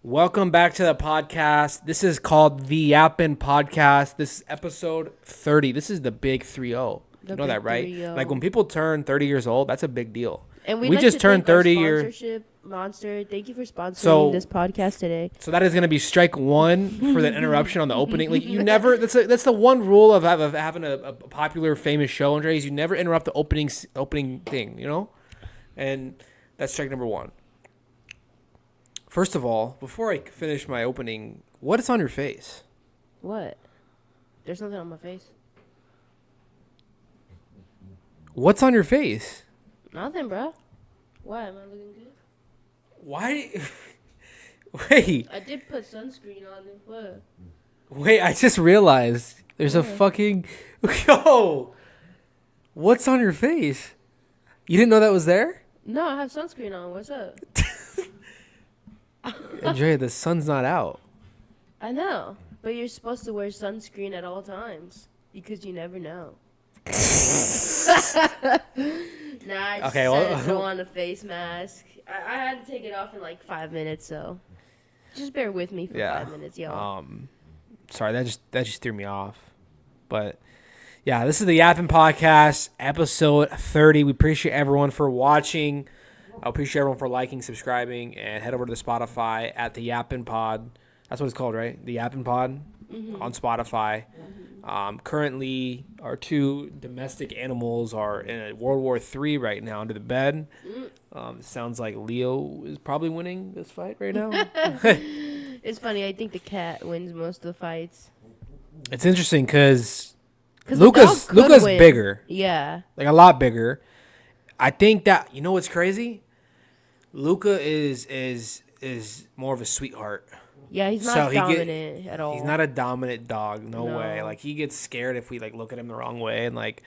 Welcome back to the podcast. This is called the Yappin podcast. This is episode 30. This is the big 3-0. You know that, right? 3-0. Like when people turn 30 years old, that's a big deal. And we just turned 30 years. Sponsorship Monster. Thank you for sponsoring this podcast today. So that is going to be strike one for the interruption on the opening. Like you never. That's the one rule of having a popular, famous show, Andres. You never interrupt the opening thing. You know, and that's strike number one. First of all, before I finish my opening, what is on your face? What? There's nothing on my face. What's on your face? Nothing, bro. Why? Am I looking good? Why? Wait. I did put sunscreen on. What? Wait, I just realized there's a fucking... Yo! What's on your face? You didn't know that was there? No, I have sunscreen on. What's up? Andrea, the sun's not out. I know. But you're supposed to wear sunscreen at all times. Because you never know. I just said throw on a face mask. I had to take it off in like 5 minutes, so just bear with me for 5 minutes, y'all. Sorry, that just threw me off. But yeah, this is the Yappin podcast, episode 30. We appreciate everyone for watching. I appreciate everyone for liking, subscribing, and head over to the Spotify at the Yappin Pod. That's what it's called, right? The Yappin Pod on Spotify. Currently, our two domestic animals are in a World War III right now under the bed. It sounds like Leo is probably winning this fight right now. It's funny. I think the cat wins most of the fights. It's interesting because Luca's bigger. Yeah. Like a lot bigger. I think that, you know what's crazy? Luca is more of a sweetheart. Yeah, he's not dominant at all. He's not a dominant dog. No way. Like he gets scared if we like look at him the wrong way, and like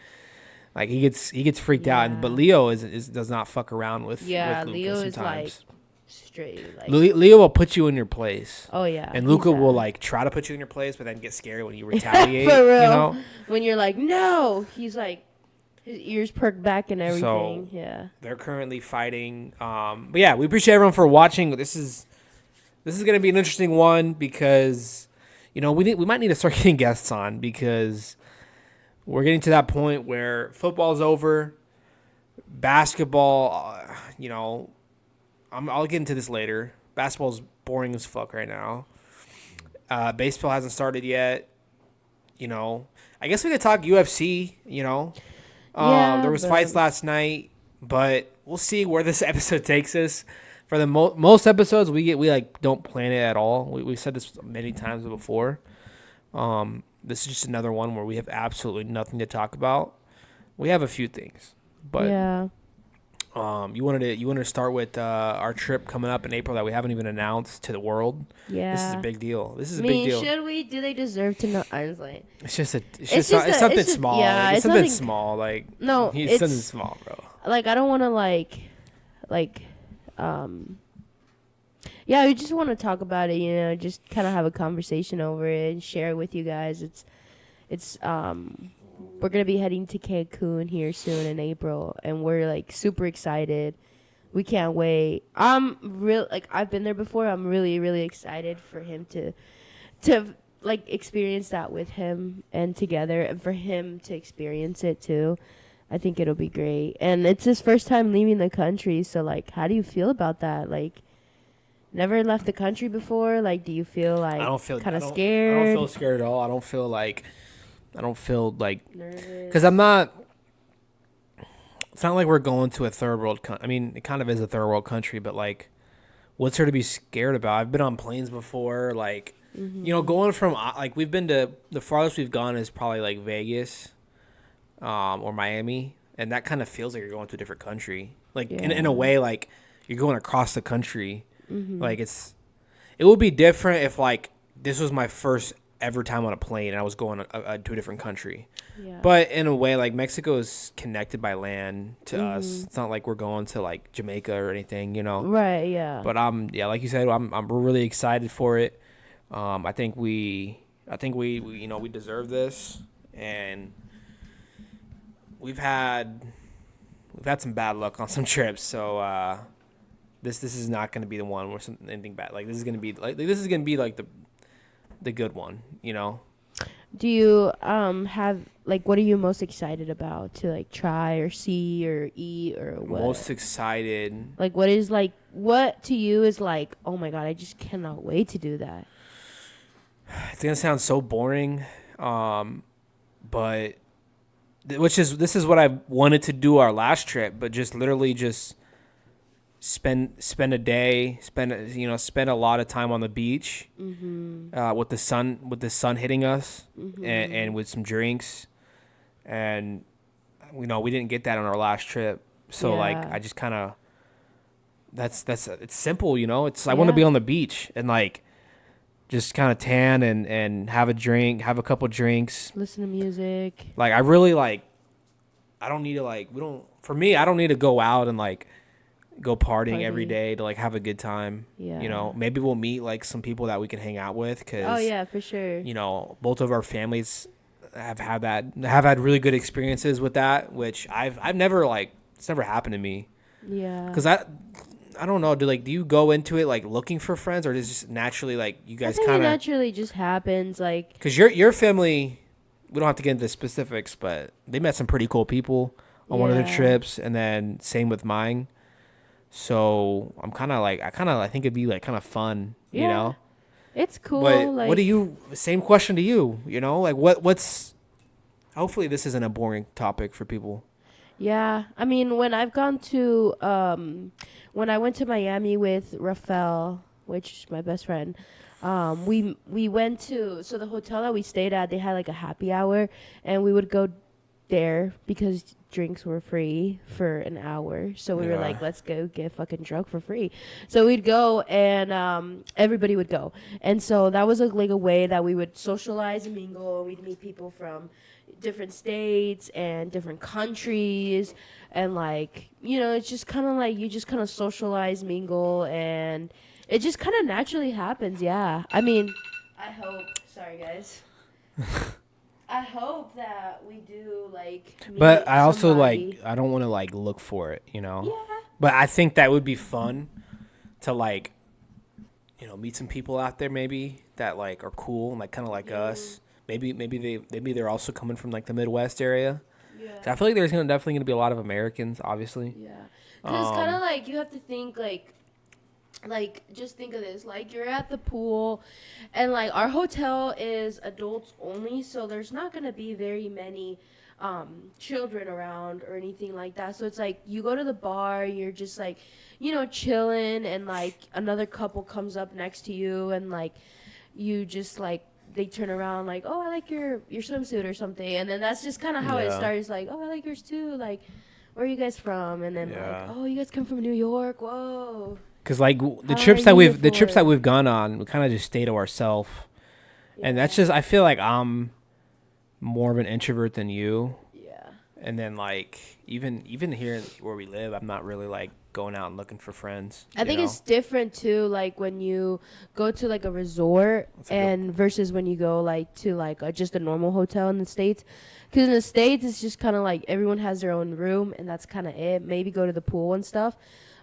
he gets freaked out. But Leo does not fuck around with Luca Leo sometimes. Is like straight. Like, Leo will put you in your place. Oh yeah. And Luca will like try to put you in your place, but then get scared when you retaliate. For real. You know? When you're like, no, he's like. His ears perk back and everything. So, yeah. They're currently fighting. But yeah, we appreciate everyone for watching. This is going to be an interesting one because, you know, we might need to start getting guests on because we're getting to that point where football's over, basketball. You know, I'll get into this later. Basketball's boring as fuck right now. Baseball hasn't started yet. You know, I guess we could talk UFC. You know. There was fights last night, but we'll see where this episode takes us. For the most episodes, we like don't plan it at all. We've said this many times before. This is just another one where we have absolutely nothing to talk about. We have a few things, but yeah. You wanted to start with our trip coming up in April that we haven't even announced to the world. Yeah, this is a big deal. This is a big deal. Should we? Do they deserve to know? I was like, it's something small. Yeah, it's something small. Like it's something small, bro. Like I don't want to yeah, we just want to talk about it. You know, just kind of have a conversation over it and share it with you guys. It's we're going to be heading to Cancun here soon in April, and we're, like, super excited. We can't wait. I've been there before. I'm really, really excited for him to like, experience that with him and together, and for him to experience it, too. I think it'll be great. And it's his first time leaving the country, so, like, how do you feel about that? Like, never left the country before? Like, do you feel, like, kind of scared? I don't feel scared at all. I don't feel like nervous. Because I'm not. It's not like we're going to a third world country. I mean, it kind of is a third world country, but like, what's there to be scared about? I've been on planes before. Like, you know, going from like we've been to the farthest we've gone is probably like Vegas, or Miami, and that kind of feels like you're going to a different country. Like in a way, like you're going across the country. Like it would be different if like this was my first ever time on a plane and I was going to a different country. Yeah. But in a way, like Mexico is connected by land to us. It's not like we're going to like Jamaica or anything, you know. Right, yeah. But like you said, we're really excited for it. I think we you know, we deserve this, and we've had some bad luck on some trips, so this is not going to be the one where something anything bad. Like this is going to be this is going to be like the good one, you know. Do you have like what are you most excited about to like try or see or eat or what? Most excited. Like what is like what to you is like, oh my god, I just cannot wait to do that. It's going to sound so boring, but this is what I wanted to do our last trip, but just literally just spend a day, spend a lot of time on the beach, with the sun hitting us, and with some drinks, and we didn't get that on our last trip, so like Yeah. I just kind of that's it's simple, it's I want to be Yeah. on the beach and like just kind of tan and have a drink, have a couple drinks, Listen to music. like I really like I don't need to like we don't for me I don't need to go out and like go partying every Party. day to like have a good time. Yeah. Maybe we'll meet like some people that we can hang out with because Oh yeah, for sure. both of our families have had really good experiences with that, which I've never like it's never happened to me Yeah. because I don't know, do you go into it like looking for friends, or does it just naturally like you I guys think it kind of naturally just happens like because your family, we don't have to get into specifics, but they met some pretty cool people on one of their Yeah. trips, and then same with mine. So I'm kind of like I think it'd be like kind of fun, Yeah. It's cool. But like what do you? Same question to you. Like what's? Hopefully this isn't a boring topic for people. Yeah, I mean, when I've gone to, when I went to Miami with Rafael, which is my best friend, we went to so the hotel that we stayed at, they had like a happy hour, and we would go there because drinks were free for an hour. So we were Yeah. like, let's go get fucking drunk for free. So we'd go, and everybody would go, and so that was like a way that we would socialize and mingle. We'd meet people from different states and different countries, and like it's just kind of like you just kind of socialize, mingle, and it just kind of naturally happens. Yeah, I mean, I hope, sorry guys, I hope that we do like meet But I also somebody. I don't want to like look for it. Yeah, But I think that would be fun to like meet some people out there maybe that like are cool and like kind of like us. Maybe they're also coming from like the Midwest area. So I feel like there's definitely gonna be a lot of Americans, obviously. yeah, because it's kind of like you have to think like just think of this, like you're at the pool, and like our hotel is adults only, so there's not going to be very many children around or anything like that. So it's like you go to the bar, you're just like chilling, and like another couple comes up next to you, and like you just like they turn around like, oh, I like your swimsuit or something, and then that's just kind of how it Yeah. starts, like, oh, I like yours too, like, where are you guys from? And then Yeah. like, oh, you guys come from New York, whoa. Because like How long are you here the trips that for? we've gone on, we kind of just stay to ourselves, and that's Yeah. just I feel like I'm more of an introvert than you. Yeah. And then like even here where we live, I'm not really like going out and looking for friends. I think it's different too, like when you go to like a resort That's a good- and versus when you go like to like just a normal hotel in the States. Because in the States, it's just kind of like everyone has their own room, and that's kind of it. Maybe go to the pool and stuff.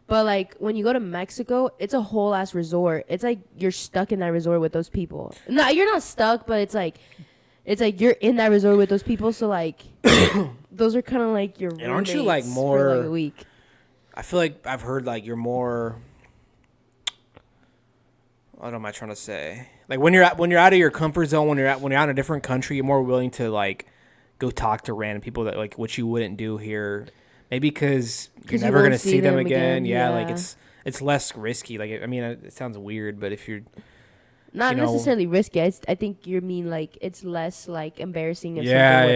But like when you go to Mexico, it's a whole ass resort. It's like you're stuck in that resort with those people. No, you're not stuck, but it's like you're in that resort with those people. So like those are kind of like your roommates. And aren't you like for more? like a week? I feel like I've heard like you're more. What am I trying to say? Like when you're out of your comfort zone, when you're out in a different country, you're more willing to like go talk to random people that like what you wouldn't do here. Maybe because you're 'Cause you never won't gonna see them again. Yeah, like yeah. it's less risky. Like I mean, it sounds weird, but if you're Not you know- necessarily risky. I think you mean like it's less like embarrassing if yeah, something were to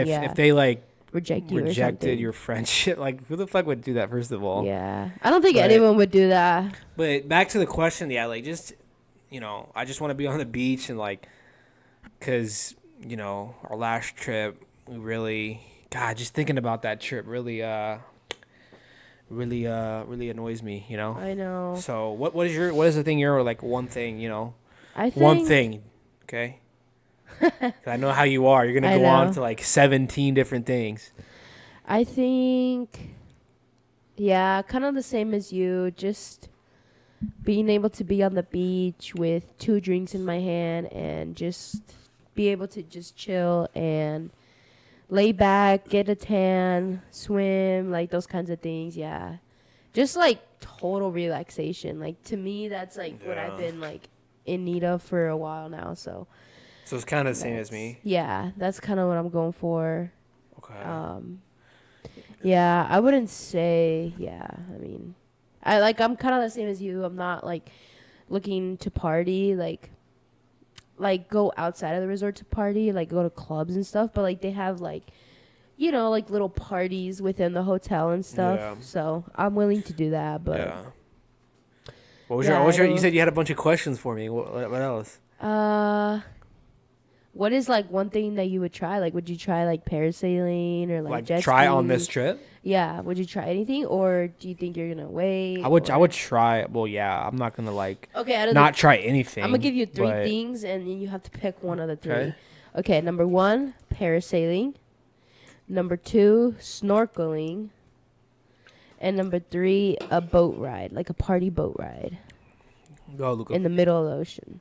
yeah. happen. If they like reject you or rejected something. your friendship, like who the fuck would do that? First of all, Yeah, I don't think But- anyone would do that. But back to the question, yeah, like just I just want to be on the beach and like, cause our last trip, we really, God, just thinking about that trip really annoys me, I know. So what is the thing you're like one thing, I think one thing, okay? 'Cause I know how you are. You're gonna I go on know. to like 17 different things. I think Yeah, kind of the same as you. Just being able to be on the beach with 2 drinks in my hand and just be able to just chill and lay back, get a tan, swim, like those kinds of things. Yeah. Just like total relaxation. Like to me, that's like what I've Yeah. been like in need of for a while now. So So it's kind of the same as me. yeah, that's kind of what I'm going for. Okay. Yeah, I wouldn't say, yeah, I mean, I'm kind of the same as you. I'm not like looking to party, like go outside of the resort to party, like go to clubs and stuff, but like they have like, like little parties within the hotel and stuff. Yeah. So I'm willing to do that, but Yeah. What was yeah, you said you had a bunch of questions for me. What else? what is like one thing that you would try? Like, would you try like parasailing or like jet Try ski? on this trip? Yeah, would you try anything, or do you think you're gonna wait? I would try. Well, yeah, I'm not gonna like Okay, out of not try anything. I'm gonna give you 3 but- things, and then you have to pick one of the 3. Okay. Okay, number 1, parasailing. Number 2, snorkeling. And number 3, a boat ride, like a party boat ride Go, Luca. in the middle of the ocean.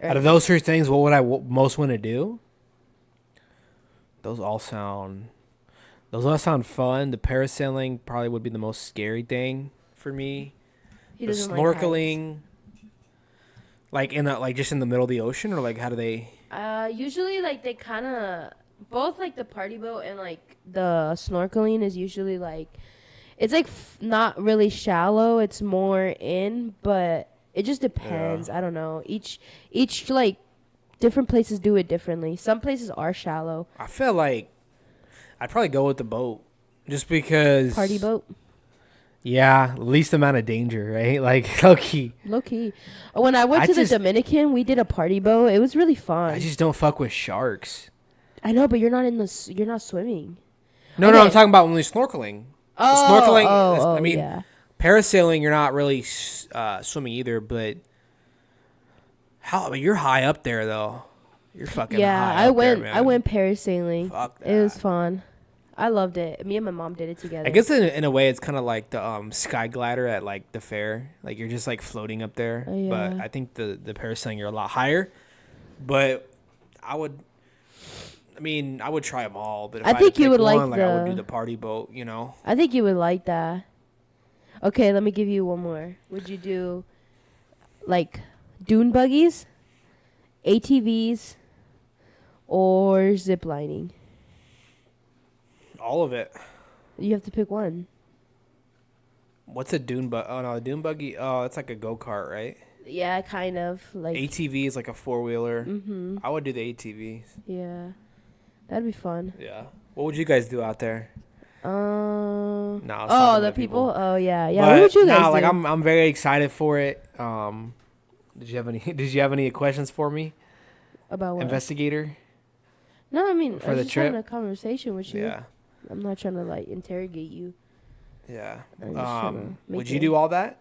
Out of those 3 things, what would I most want to do? Those all sound fun. The parasailing probably would be the most scary thing for me. He The doesn't like heights. snorkeling, just in the middle of the ocean, or like how do they? Usually like they kind of both like the party boat and like the snorkeling is usually like it's like not really shallow. It's more in, but it just depends. I don't know. Each like different places do it differently. Some places are shallow. I feel like I'd probably go with the boat, just because Party boat. Yeah, least amount of danger, right? Like low key. Low key. When I went to the Dominican, we did a party boat. It was really fun. I just don't fuck with sharks. I know, but you're not swimming. No, Okay. I'm talking about when you're snorkeling. Oh, I mean, yeah. parasailing, you're not really swimming either, but you're high up there though. You're fucking Yeah, high up there, man. I went parasailing. Fuck It was that. fun. I loved it. Me and my mom did it together. I guess in a way it's kind of like the sky glider at like the fair. Like you're just like floating up there. Oh, yeah. But I think the parasailing you're a lot higher. But I would try them all. But if I had think to you pick would like one, I would the- do the party boat. You know. I think you would like that. Okay, let me give you one more. Would you do like dune buggies, ATVs, or zip lining? All of it. You have to pick one. What's a dune buggy? Oh no, a dune buggy. Oh, it's like a go kart, right? Yeah, kind of like ATV is like a 4-wheeler. Mhm. I would do the ATVs. Yeah, that'd be fun. Yeah. What would you guys do out there? No, I was Oh, talking the to people. Oh, yeah, yeah. But What would you guys do? like I'm very excited for it. Did you have any questions for me, About what? investigator? No, I mean, for I was the just trip? having a conversation with you. Yeah. I'm not trying to like interrogate you. Yeah. I'm just trying to make Would you it- do all that?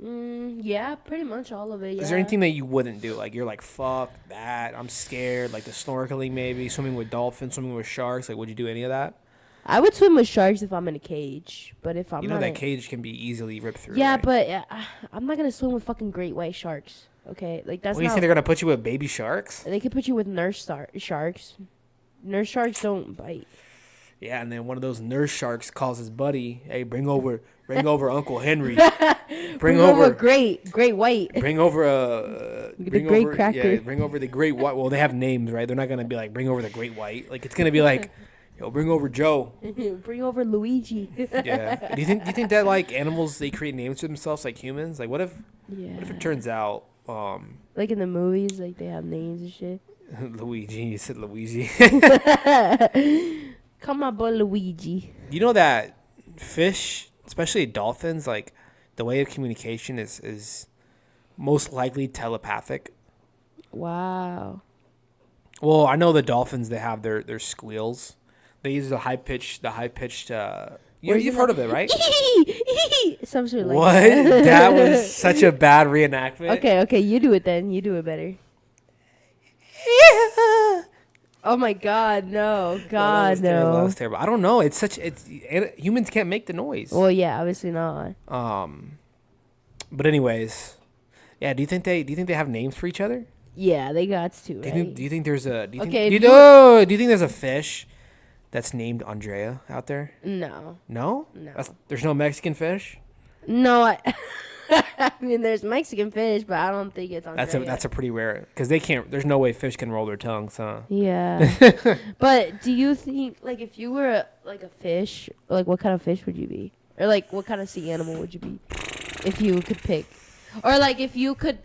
Yeah, pretty much all of it. Yeah. Is there anything that you wouldn't do? Like you're like, fuck that. I'm scared. Like the snorkeling, maybe swimming with dolphins, swimming with sharks. Like, would you do any of that? I would swim with sharks if I'm in a cage, but if I'm You know not that in- cage can be easily ripped through. Yeah, right? but I'm not gonna swim with fucking great white sharks. Okay, like that's What do you not. think they're gonna put you with baby sharks? They could put you with sharks. Nurse sharks don't bite. Yeah, and then one of those nurse sharks calls his buddy, "Hey, bring over Uncle Henry. Bring over a great white. Bring over a The bring great over, cracker. Yeah, bring over the great white. Well, they have names, right? They're not gonna be like bring over the great white. Like it's gonna be like, yo, bring over Joe. Bring over Luigi. Yeah. Do you think that like animals they create names for themselves like humans? Like what if Yeah. it turns out Like in the movies, like they have names and shit. Luigi? You said Luigi. Come my boy Luigi. You know that fish, especially dolphins, like the way of communication is most likely telepathic. Wow. Well, I know the dolphins they have their squeals. They use the high pitched. You've heard of it, right? Some shit like What? that. That was such a bad reenactment. Okay, you do it then. You do it better. Oh my God, no, No, that God, was terrible. That no. was terrible. I don't know. Humans can't make the noise. Well, yeah, obviously not. But anyways, yeah. Do you think they have names for each other? Yeah, they got to, Do you think right? do you think there's a do you think Okay, do if you, you oh, do you think there's a fish that's named Andrea out there? no, No? no, There's no Mexican fish? no. I mean, there's Mexican fish, but I don't think it's Andrea. That's a pretty rare because they can't. There's no way fish can roll their tongues, huh? Yeah, but do you think like if you were like a fish, like what kind of fish would you be, or like what kind of sea animal would you be, if you could pick, or like if you could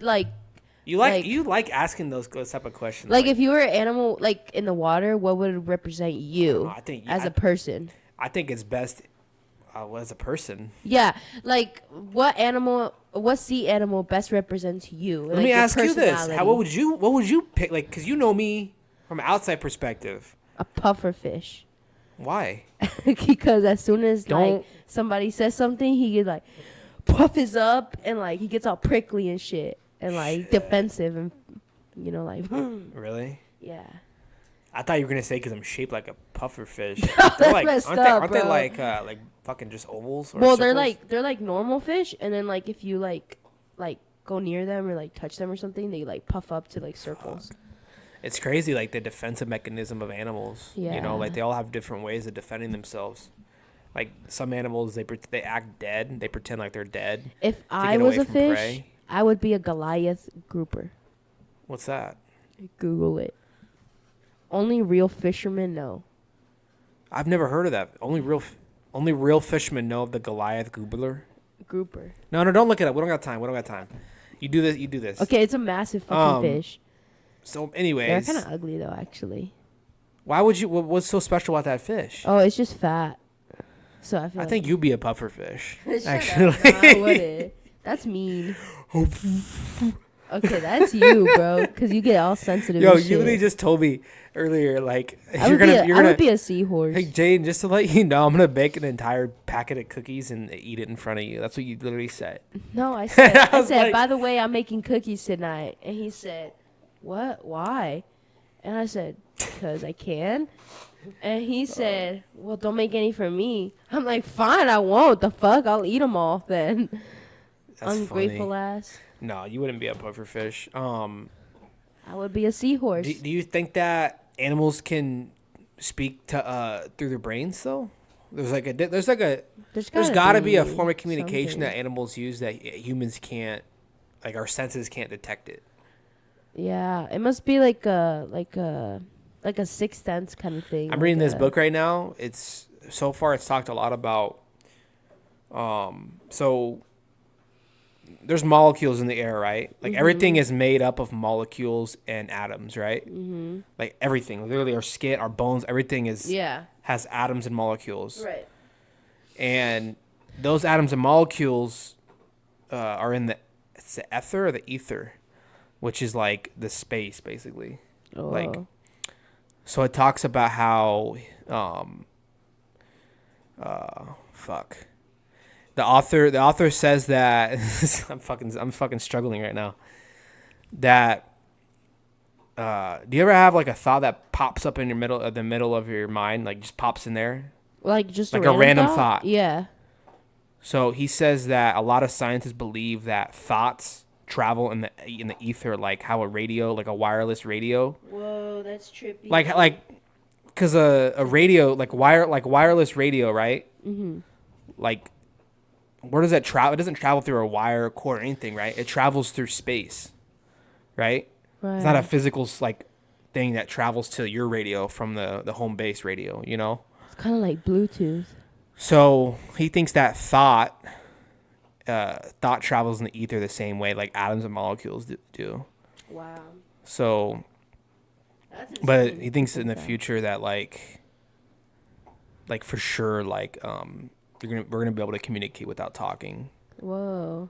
You like asking those type of questions. like if you were an animal like in the water, what would represent you I think as a person? I think it's best as a person. Yeah, like what sea animal best represents you? Let like, me your ask you this: personality? what would you pick? Like, because you know me from an outside perspective. A puffer fish. Why? Because as soon as Don't- like somebody says something, he get like puff his up and like he gets all prickly and shit and like defensive and like Really? yeah. I thought you were gonna say because I'm shaped like a puffer fish. That's They're like, messed aren't up, they bro. like fucking just ovals? Or Well, circles? they're like normal fish, and then like if you like go near them or like touch them or something, they like puff up to like circles. It's crazy, like the defensive mechanism of animals. Yeah. Like they all have different ways of defending themselves. Like some animals, they act dead. They pretend like they're dead. If I get was away a from fish, prey. I would be a Goliath grouper. What's that? Google it. Only real fishermen know. I've never heard of that. Only real fishermen know of the Goliath gobbler. Grouper. No, don't look it up. We don't got time. You do this. Okay, it's a massive fucking fish. So, They're anyways, kind of ugly though, actually. why would you? What's so special about that fish? Oh, it's just fat. So I feel. I think you'd be a puffer fish. Shut Actually, up. No, I wouldn't. That's mean. Okay, that's you, bro. Because you get all sensitive. Yo, and you shit. literally just told me earlier, like I you're would gonna. be a seahorse. Hey Jane, just to let you know, I'm gonna bake an entire packet of cookies and eat it in front of you. That's what you literally said. No, I said. I I was said. like- By the way, I'm making cookies tonight, and he said, "What? Why?" And I said, "Because I can." And he said, "Well, don't make any for me." I'm like, "Fine, I won't. The fuck, I'll eat them all then." That's Ungrateful funny. ass. No, you wouldn't be a puffer fish. I would be a seahorse. Do you think that animals can speak to through their brains though? There's got to be a form of communication something. that animals use that humans can't, like our senses can't detect it. Yeah, it must be like a sixth sense kind of thing. I'm reading like this book right now. It's talked a lot about so there's molecules in the air, right? Like everything is made up of molecules and atoms, right? Mm-hmm. Like everything, literally our skin, our bones, everything has atoms and molecules. Right. And those atoms and molecules are in the ether or the ether, which is like the space basically. Oh. Like, so it talks about how fuck. The author says that I'm fucking struggling right now. That do you ever have like a thought that pops up in the middle of your mind, like just pops in there? Like just Like a random thought. Yeah. So he says that a lot of scientists believe that thoughts travel in the ether, like how like a wireless radio. Whoa, that's trippy. Like because a radio, like wireless radio, right? Mm-hmm. Like, where does that travel? It doesn't travel through a wire, cord, or anything, right? It travels through space, right? It's not a physical like thing that travels to your radio from the home base radio, you know? It's kind of like Bluetooth. So he thinks that thought travels in the ether the same way like atoms and molecules do. Wow. So, but he thinks in the future that like for sure, like we're gonna be able to communicate without talking. Whoa.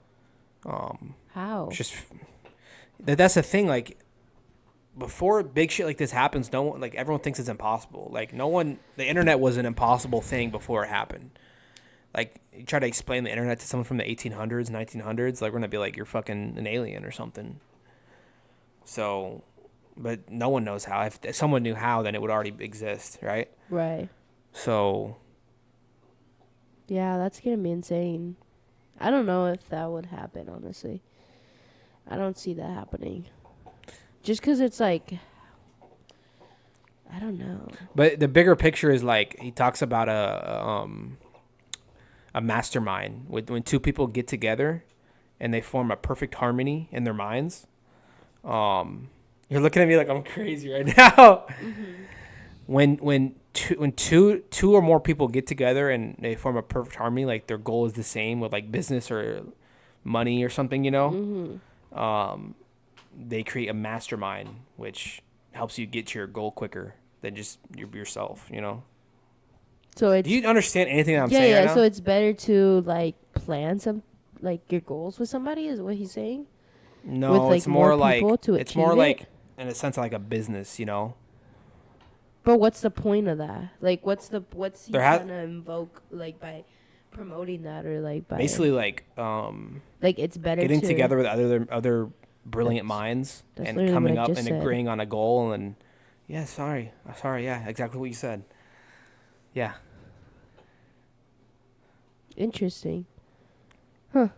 How? It's just that's the thing. Like before big shit like this happens, no one, like everyone thinks it's impossible. Like the internet was an impossible thing before it happened. Like you try to explain the internet to someone from the 1800s, 1900s, like we're gonna be like you're fucking an alien or something. So but no one knows how. If someone knew how, then it would already exist, right? Right. So Yeah, that's gonna be insane. I don't know if that would happen, honestly. I don't see that happening. Just because it's like, I don't know. but the bigger picture is like he talks about a mastermind with when two people get together and they form a perfect harmony in their minds. You're looking at me like I'm crazy right now. When two or more people get together and they form a perfect harmony, like their goal is the same with like business or money or something, they create a mastermind which helps you get to your goal quicker than just yourself. So Do it's you understand anything that I'm yeah, saying right yeah. So now? it's better to like plan some like your goals with somebody, is what he's saying, with No, like more people to it's more achieve it. like in a sense like a business. But what's the point of that? Like, what's he There has trying to invoke like by promoting that, or like by basically like like it's better getting to. together with other brilliant That's minds that's and literally what I coming up just and said. agreeing on a goal and yeah, sorry, yeah, exactly what you said. Yeah. Interesting, huh?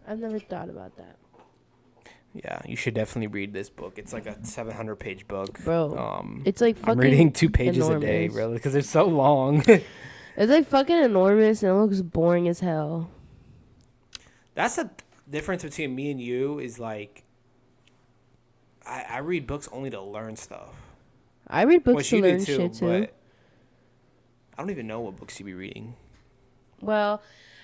I've never thought about that, Yeah, you should definitely read this book. It's like a 700-page book. bro. It's like I'm fucking reading 2 pages a day, enormous. really, because they're so long. It's like fucking enormous and it looks boring as hell. That's the difference between me and you is like I read books only to learn stuff. I read books Which to you do learn too, shit too. but I don't even know what books you be reading. Well,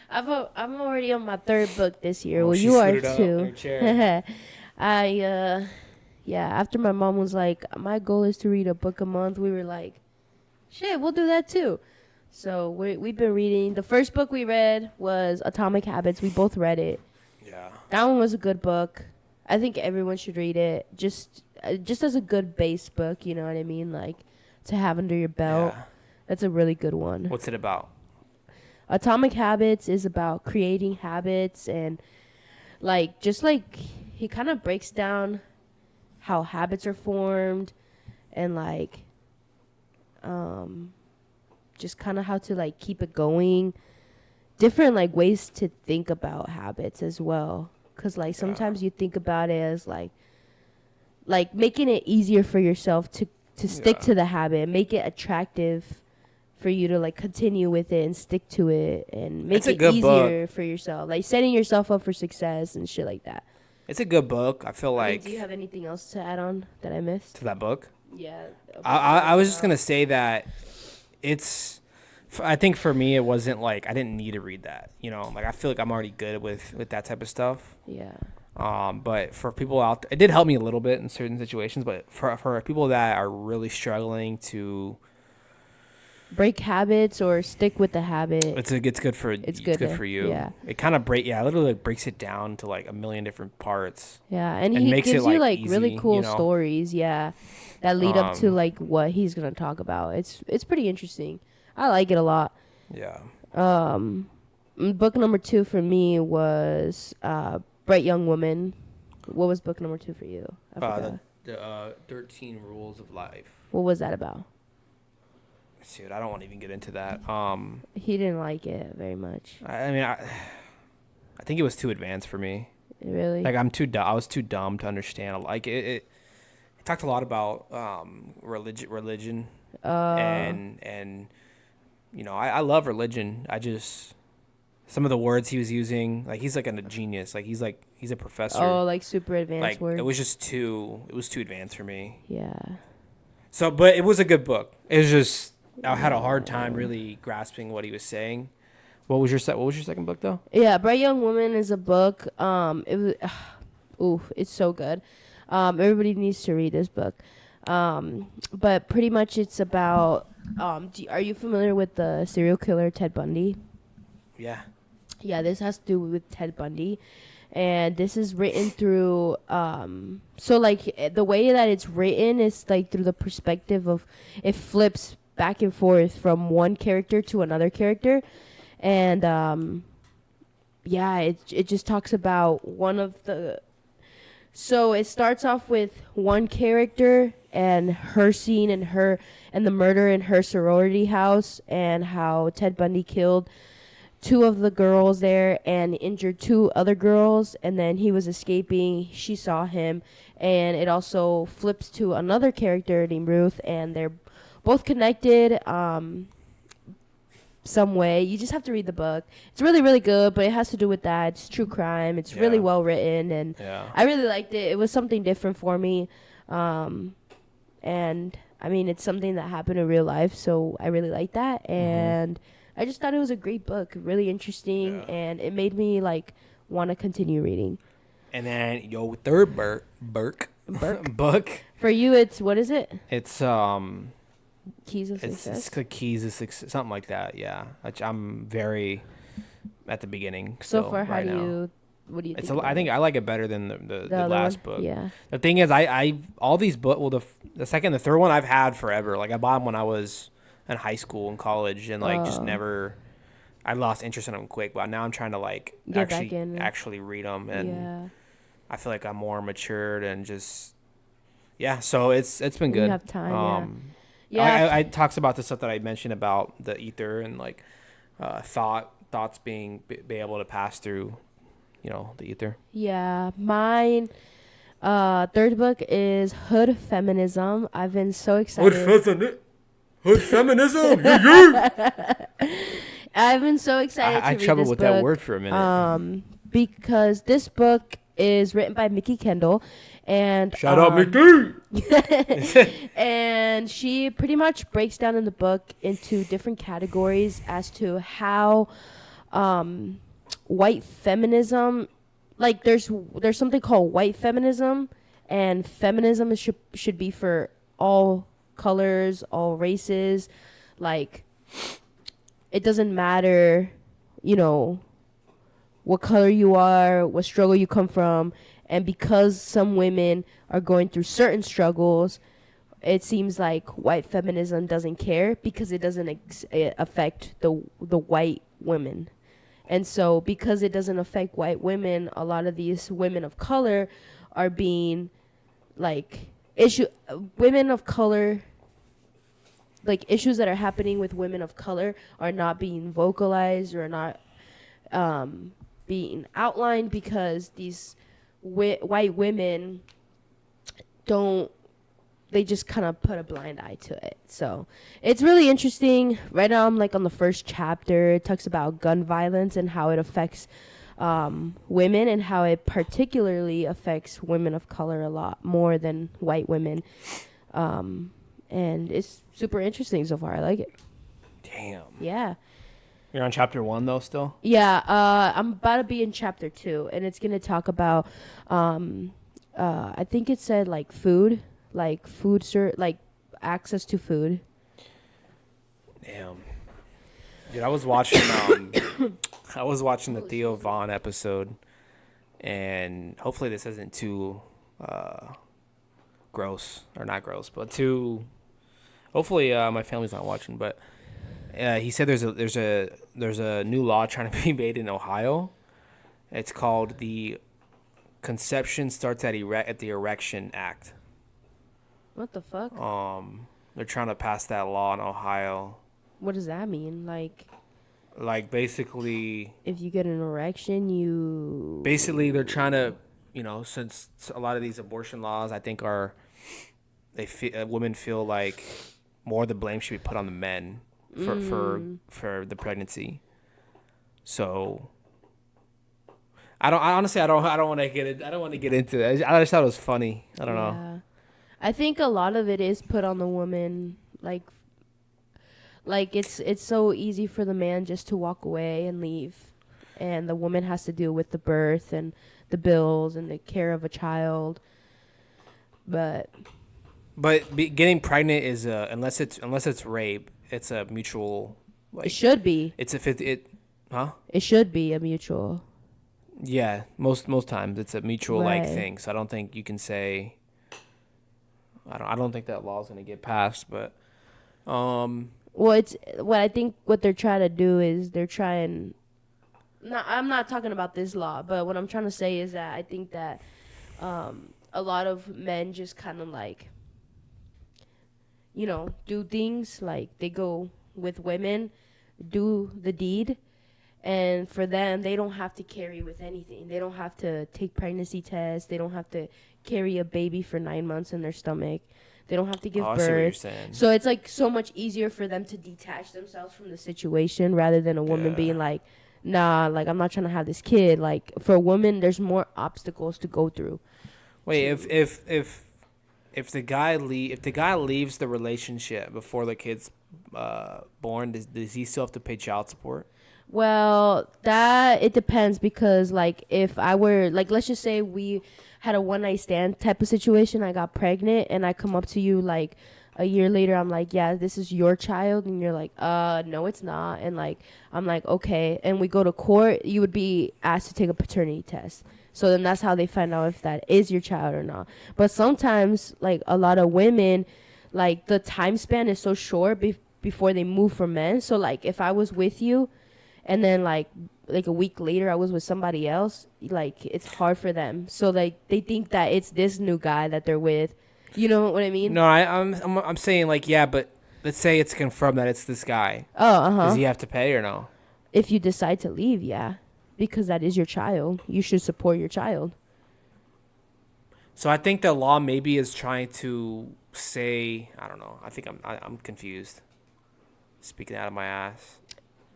I'm already on my third book this year. Oh, Well, she you are scooted up in too. her chair. Yeah. After my mom was like, my goal is to read a book a month. We were like, shit, we'll do that too. So we've been reading. The first book we read was Atomic Habits. We both read it. Yeah. That one was a good book. I think everyone should read it. Just as a good base book, you know what I mean? Like to have under your belt. Yeah. That's a really good one. What's it about? Atomic Habits is about creating habits, and like just like he kind of breaks down how habits are formed, and like just kind of how to like keep it going, different like ways to think about habits as well, cuz like Yeah. sometimes you think about it as like making it easier for yourself to stick Yeah. to the habit, make it attractive for you to like continue with it and stick to it, and make It's a it good book. easier for yourself, like setting yourself up for success and shit like that. It's a good book. I feel I mean, do you like have anything else to add on that I missed? to that book. Yeah, I was just gonna say that it's. I think for me it wasn't like I didn't need to read that. Like I feel like I'm already good with that type of stuff. Yeah. But for people out there, it did help me a little bit in certain situations. But for people that are really struggling to, Break habits or stick with the habit. it's good for It's it's good good to- for you. yeah. It kind of literally like breaks it down to like a million different parts Yeah, and and he makes it gives you like like really easy. cool stories, yeah, that lead up to Um, like what he's gonna talk about. It's pretty interesting. I like it a lot. yeah. Book number 2 for me was Bright Young Woman. What was book number 2 for you? I forgot. The 13 Rules of Life. What was that about? Dude, I don't want to even get into that. He didn't like it very much. I mean, I think it was too advanced for me. Really? Like I'm too dumb. I was too dumb to understand. Like it talked a lot about religion, and I love religion. I just some of the words he was using, like he's like a genius. Like he's a professor. Oh, like super advanced Like words. it was too advanced for me. Yeah. So, but it was a good book. It was just I had a hard time really grasping what he was saying. What was your second book though? Yeah, Bright Young Woman is a book. It was, it's so good. Everybody needs to read this book. But pretty much it's about. Are you familiar with the serial killer Ted Bundy? Yeah. Yeah, this has to do with Ted Bundy, and this is written through. So like the way that it's written is like through the perspective of, it flips back and forth from one character to another character. And yeah, it just talks about one of the. So it starts off with one character and her scene and the murder in her sorority house and how Ted Bundy killed two of the girls there and injured two other girls, and then he was escaping. She saw him, and it also flips to another character named Ruth, and they're both connected some way. You just have to read the book. It's really, really good, but it has to do with that. It's true crime. It's really well written, and I really liked it. It was something different for me, and I mean, it's something that happened in real life, so I really like that, and I just thought it was a great book, really interesting, and it made me like want to continue reading. And then your third book. For you, it's what is it? It's Keys of Success. It's the Keys of Success, something like that. Yeah, I'm very at the beginning. So far, right now. What do you think? I think I like it better than the last book. Yeah. The thing is, I all these books. Well, the second, the third one I've had forever. Like I bought them when I was in high school and college, and like just never. I lost interest in them quick, but now I'm trying to like actually read them, and I feel like I'm more matured and just So it's been good. You have time. I talks about the stuff that I mentioned about the ether and like thoughts being able to pass through, the ether. Yeah, mine. Third book is Hood Feminism. I've been so excited. Hood feminism. I've been so excited to read this book. I troubled with that word for a minute. Because this book is written by Mickey Kendall, and shout out Mickey. And she pretty much breaks down in the book into different categories as to how white feminism, like there's something called white feminism, and feminism should be for all colors, all races. Like it doesn't matter, what color you are, what struggle you come from. And because some women are going through certain struggles, it seems like white feminism doesn't care because it doesn't affect the white women. And so because it doesn't affect white women, a lot of these women of color are being like women of color, like issues that are happening with women of color are not being vocalized or not being outlined because these white women they just kind of put a blind eye to it. So it's really interesting. Right now I'm like on the first chapter. It talks about gun violence and how it affects women, and how it particularly affects women of color a lot more than white women. And it's super interesting so far. I like it. Damn. Yeah. You're on chapter 1 though still? Yeah, I'm about to be in chapter 2, and it's gonna talk about I think it said like food, like access to food. Damn. Dude, I was watching the Theo Vaughn episode, and hopefully this isn't too gross, or not gross, but too. Hopefully my family's not watching, but he said there's a new law trying to be made in Ohio. It's called the Conception Starts at the Erection Act. What the fuck? They're trying to pass that law in Ohio. What does that mean? Like basically, if you get an erection, you. Basically, they're trying to, since a lot of these abortion laws, I think women feel like more of the blame should be put on the men for the pregnancy. So I don't want to get into it. I just thought it was funny. I don't know. I think a lot of it is put on the woman. Like it's so easy for the man just to walk away and leave, and the woman has to deal with the birth and the bills and the care of a child. But getting pregnant is unless it's rape, it's a mutual. It should be. It's It should be a mutual. Yeah, most times it's a mutual thing. So I don't think you can say. I don't think that law is going to get passed, but. Well, it's what I think. What they're trying to do is they're trying. No, I'm not talking about this law, but what I'm trying to say is that I think that A lot of men just kind of like, do things like they go with women, do the deed, and for them, they don't have to carry with anything. They don't have to take pregnancy tests. They don't have to carry a baby for 9 months in their stomach. They don't have to Oh, give I see what you're birth. saying. So it's like so much easier for them to detach themselves from the situation rather than a woman Yeah. being like, nah, like I'm not trying to have this kid. Like for a woman, there's more obstacles to go through. Wait, to- if the guy leaves the relationship before the kid's born, does he still have to pay child support? Well, that it depends because like if I were like let's just say we had a one night stand type of situation, I got pregnant and I come up to you like a year later, I'm like, yeah, this is your child, and you're like, no, it's not, and like I'm like, okay, and we go to court, you would be asked to take a paternity test. So then that's how they find out if that is your child or not. But sometimes like a lot of women, like the time span is so short before they move for men. So like if I was with you and then like a week later I was with somebody else, like it's hard for them. So like they think that it's this new guy that they're with. You know what I mean? No, I'm saying like yeah, but let's say it's confirmed that it's this guy. Oh, Does uh-huh. he have to pay or no? If you decide to leave, yeah. Because that is your child. You should support your child. So I think the law maybe is trying to say I don't know. I think I'm confused. Speaking out of my ass.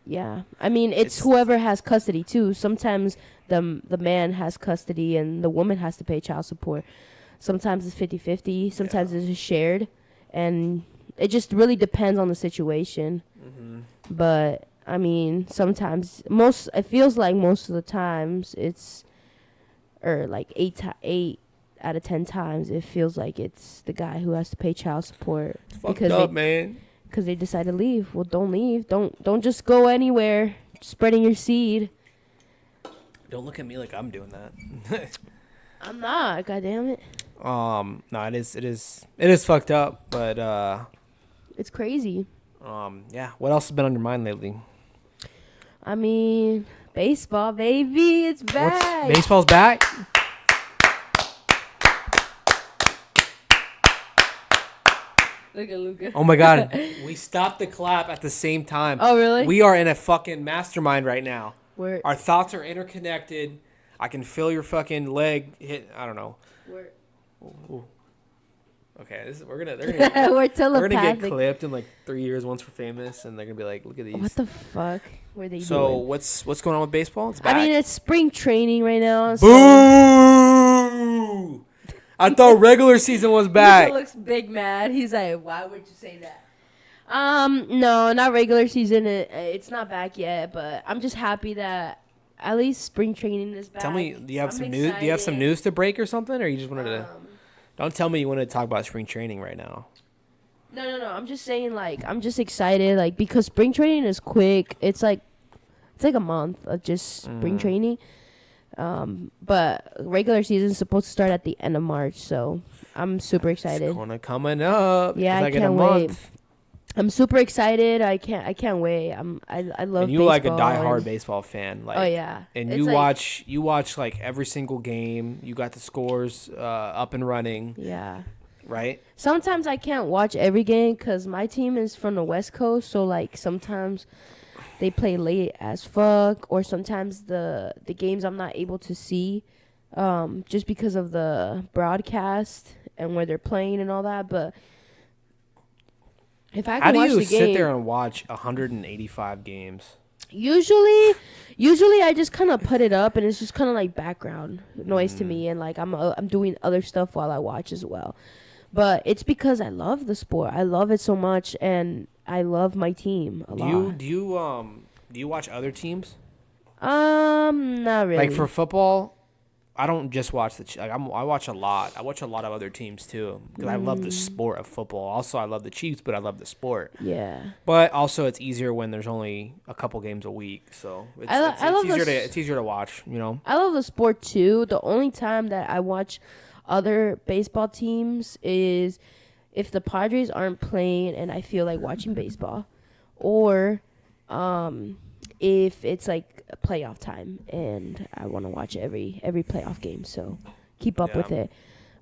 Yeah. I mean, it's It's whoever has custody too. Sometimes the man has custody and the woman has to pay child support. Sometimes it's 50-50, yeah. sometimes it's shared, and it just really depends on the situation. But I mean, sometimes most it feels like most of the times it's or like 8 out of 10 times it feels like it's the guy who has to pay child support It's fucked because up, man. they decide to leave. Well, don't leave. Don't just go anywhere spreading your seed. Don't look at me like I'm doing that. I'm not. God damn it. No, it is fucked up, but It's crazy. yeah. What else has been on your mind lately? I mean, baseball, baby, it's What's back. baseball's back? Look at Luca. Oh my god, we stopped the clap at the same time. Oh, really? We are in a fucking mastermind right now. We're Our thoughts are interconnected. I can feel your fucking leg hit. I don't know. Ooh. Okay, they're gonna we're we're gonna get telepathic. clipped in like 3 years once we're famous, and they're gonna be like, look at these. What the fuck were they So doing? what's going on with baseball? It's back. I mean, it's spring training right now. So Boo! I thought regular season was Luca back. looks big mad. He's like, "Why would you say that?" No, not regular season. It's not back yet, but I'm just happy that at least spring training is back. Tell me, do you have I'm some news? Do you have some excited. news to break or something, or you just wanted to? Um, Don't tell me you wanted to talk about spring training right now. no. I'm just saying, like, I'm just excited, like, because spring training is quick. It's like a month of just spring training. But regular season is supposed to start at the end of March, so I'm super excited. It's gonna coming up. Yeah, It's I like in a can't wait. month. I'm super excited. I can't wait. I love. And you like a baseball diehard and- baseball fan, like. Oh yeah. And It's you like- watch like every single game. You got the scores up and running, Yeah. right? Sometimes I can't watch every game because my team is from the West Coast, so like sometimes they play late as fuck, or sometimes the games I'm not able to see, just because of the broadcast and where they're playing and all that. But if I How can do watch you the sit game, there and watch 185 games? usually I just kind of put it up and it's just kind of like background noise to me, and like I'm doing other stuff while I watch as well. But it's because I love the sport. I love it so much, and I love my team a lot. Do you watch other teams? Not really. Like for football, I don't just watch I watch a lot. I watch a lot of other teams too because I love the sport of football. Also, I love the Chiefs, but I love the sport. Yeah. But also, it's easier when there's only a couple games a week, so I love it's easier to watch. You know. I love the sport too. The only time that I watch other baseball teams is if the Padres aren't playing and I feel like watching baseball, or if it's like playoff time and I want to watch every playoff game. So keep up Yeah. with it.